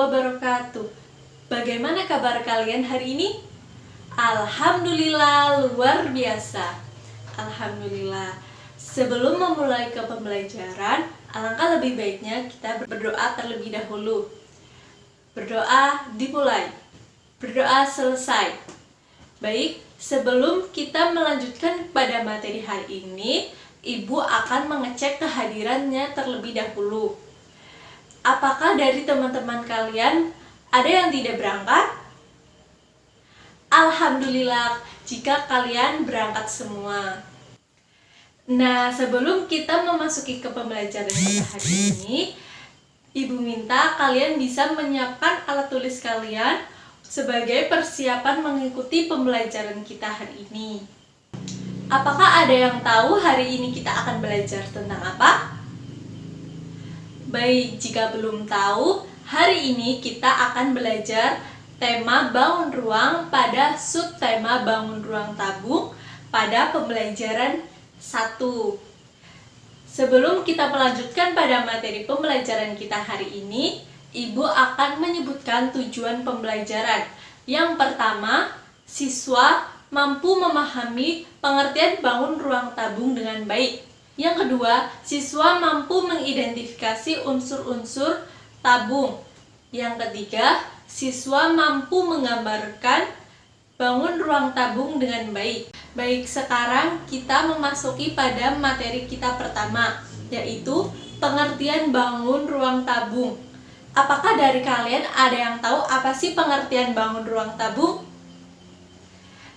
wabarakatuh. Bagaimana kabar kalian hari ini? Alhamdulillah, luar biasa. Alhamdulillah. Sebelum memulai ke pembelajaran, alangkah lebih baiknya kita berdoa terlebih dahulu. Berdoa dimulai, berdoa selesai. Baik, sebelum kita melanjutkan pada materi hari ini, Ibu akan mengecek kehadirannya terlebih dahulu. Apakah dari teman-teman kalian ada yang tidak berangkat? Alhamdulillah, jika kalian berangkat semua. Nah, sebelum kita memasuki ke pembelajaran kita hari ini, Ibu minta kalian bisa menyiapkan alat tulis kalian sebagai persiapan mengikuti pembelajaran kita hari ini. Apakah ada yang tahu hari ini kita akan belajar tentang apa? Baik, jika belum tahu, hari ini kita akan belajar tema bangun ruang pada subtema bangun ruang tabung pada pembelajaran 1. Sebelum kita melanjutkan pada materi pembelajaran kita hari ini, Ibu akan menyebutkan tujuan pembelajaran. Yang pertama, siswa mampu memahami pengertian bangun ruang tabung dengan baik. Yang kedua, siswa mampu mengidentifikasi unsur-unsur tabung. Yang ketiga, siswa mampu menggambarkan bangun ruang tabung dengan baik. Baik, sekarang kita memasuki pada materi kita pertama, yaitu pengertian bangun ruang tabung. Apakah dari kalian ada yang tahu apa sih pengertian bangun ruang tabung?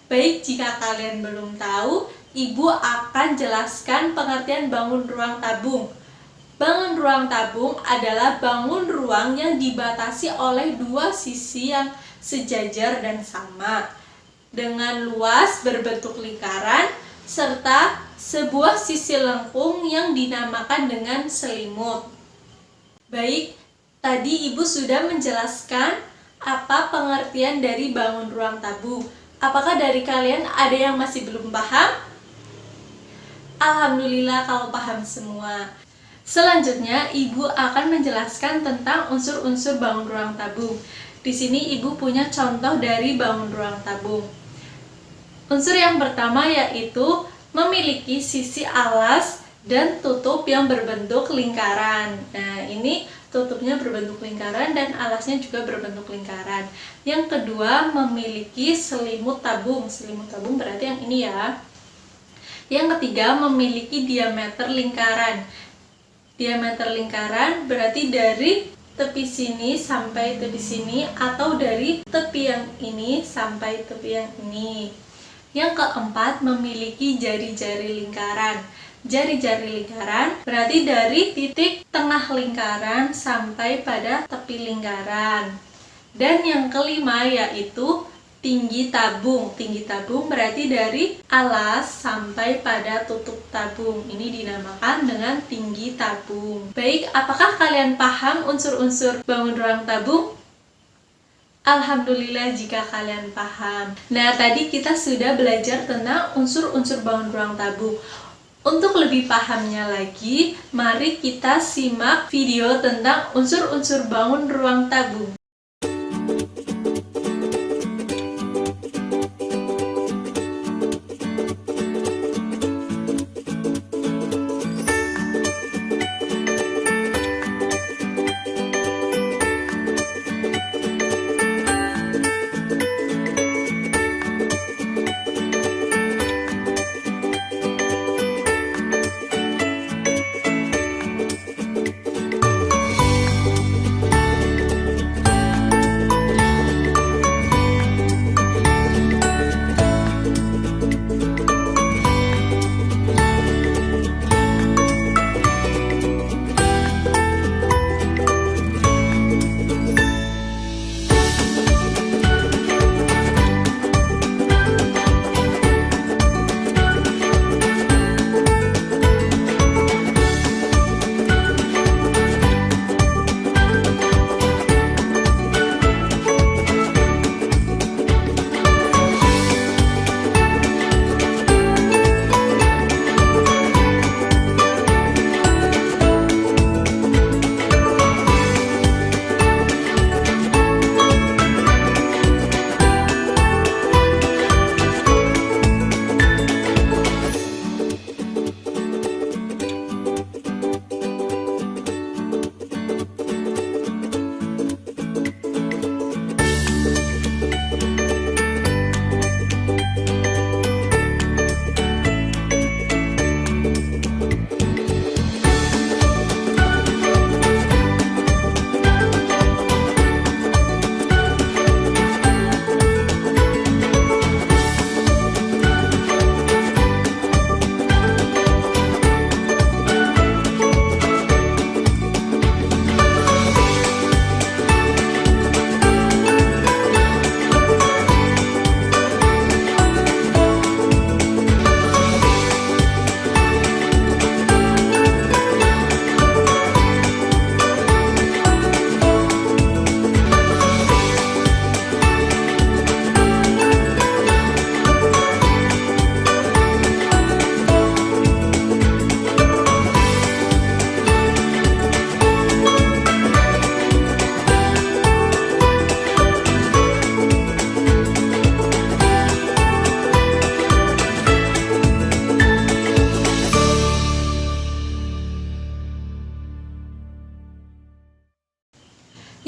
Baik, jika kalian belum tahu, Ibu akan jelaskan pengertian bangun ruang tabung. Bangun ruang tabung adalah bangun ruang yang dibatasi oleh dua sisi yang sejajar dan sama, dengan luas berbentuk lingkaran, serta sebuah sisi lengkung yang dinamakan dengan selimut. Baik, tadi Ibu sudah menjelaskan apa pengertian dari bangun ruang tabung. Apakah dari kalian ada yang masih belum paham? Alhamdulillah kalau paham semua. Selanjutnya, Ibu akan menjelaskan tentang unsur-unsur bangun ruang tabung. Di sini Ibu punya contoh dari bangun ruang tabung. Unsur yang pertama yaitu memiliki sisi alas dan tutup yang berbentuk lingkaran. Nah, ini tutupnya berbentuk lingkaran dan alasnya juga berbentuk lingkaran. Yang kedua, memiliki selimut tabung. Selimut tabung berarti yang ini ya. Yang ketiga, memiliki diameter lingkaran. Diameter lingkaran berarti dari tepi sini sampai tepi sini atau dari tepi yang ini sampai tepi yang ini. Yang keempat, memiliki jari-jari lingkaran. Jari-jari lingkaran berarti dari titik tengah lingkaran sampai pada tepi lingkaran. Dan yang kelima yaitu tinggi tabung. Tinggi tabung berarti dari alas sampai pada tutup tabung. Ini dinamakan dengan tinggi tabung. Baik, apakah kalian paham unsur-unsur bangun ruang tabung? Alhamdulillah jika kalian paham. Nah, tadi kita sudah belajar tentang unsur-unsur bangun ruang tabung. Untuk lebih pahamnya lagi, mari kita simak video tentang unsur-unsur bangun ruang tabung.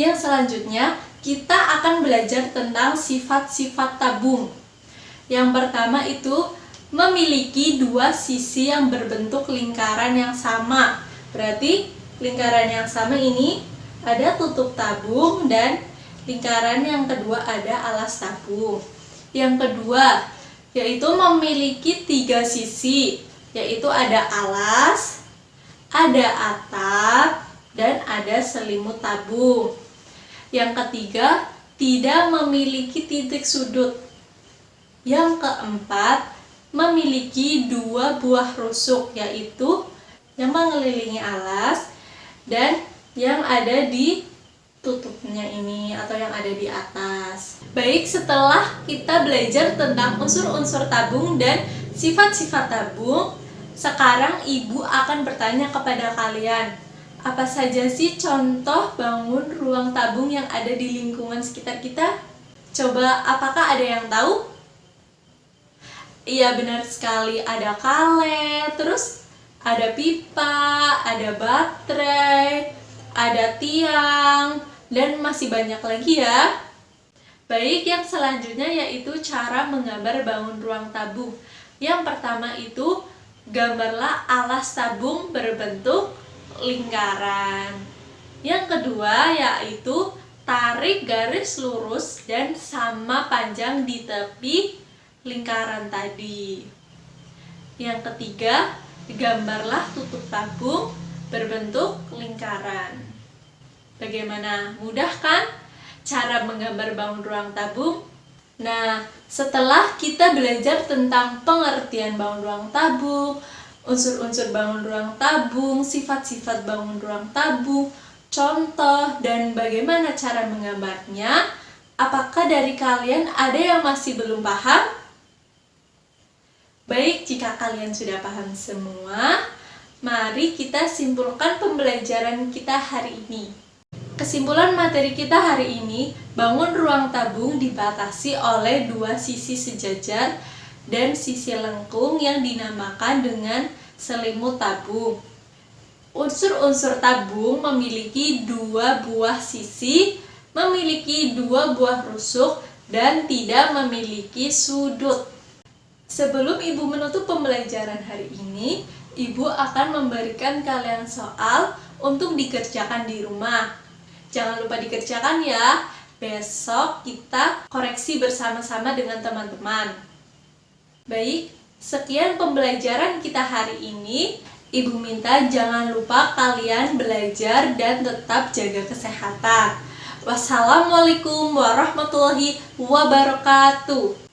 Yang selanjutnya, kita akan belajar tentang sifat-sifat tabung. Yang pertama itu memiliki dua sisi yang berbentuk lingkaran yang sama. Berarti lingkaran yang sama ini ada tutup tabung dan lingkaran yang kedua ada alas tabung. Yang kedua, yaitu memiliki tiga sisi, yaitu ada alas, ada atap, dan ada selimut tabung. Yang ketiga, tidak memiliki titik sudut. Yang keempat, memiliki dua buah rusuk, yaitu yang mengelilingi alas dan yang ada di tutupnya ini atau yang ada di atas. Baik, setelah kita belajar tentang unsur-unsur tabung dan sifat-sifat tabung, sekarang Ibu akan bertanya kepada kalian, apa saja sih contoh bangun ruang tabung yang ada di lingkungan sekitar kita? Coba, apakah ada yang tahu? Iya, benar sekali, ada kalet, terus ada pipa, ada baterai, ada tiang, dan masih banyak lagi ya. Baik, yang selanjutnya yaitu cara menggambar bangun ruang tabung. Yang pertama itu, gambarlah alas tabung berbentuk lingkaran. Yang kedua yaitu tarik garis lurus dan sama panjang di tepi lingkaran tadi. Yang ketiga, gambarlah tutup tabung berbentuk lingkaran. Bagaimana? Mudah kan cara menggambar bangun ruang tabung? Nah, setelah kita belajar tentang pengertian bangun ruang tabung, unsur-unsur bangun ruang tabung, sifat-sifat bangun ruang tabung, contoh, dan bagaimana cara menggambarnya, apakah dari kalian ada yang masih belum paham? Baik, jika kalian sudah paham semua, mari kita simpulkan pembelajaran kita hari ini. Kesimpulan materi kita hari ini, bangun ruang tabung dibatasi oleh dua sisi sejajar dan sisi lengkung yang dinamakan dengan selimut tabung. Unsur-unsur tabung memiliki dua buah sisi, memiliki dua buah rusuk, dan tidak memiliki sudut. Sebelum Ibu menutup pembelajaran hari ini, Ibu akan memberikan kalian soal untuk dikerjakan di rumah. Jangan lupa dikerjakan ya. Besok kita koreksi bersama-sama dengan teman-teman. Baik, sekian pembelajaran kita hari ini. Ibu minta jangan lupa kalian belajar dan tetap jaga kesehatan. Wassalamualaikum warahmatullahi wabarakatuh.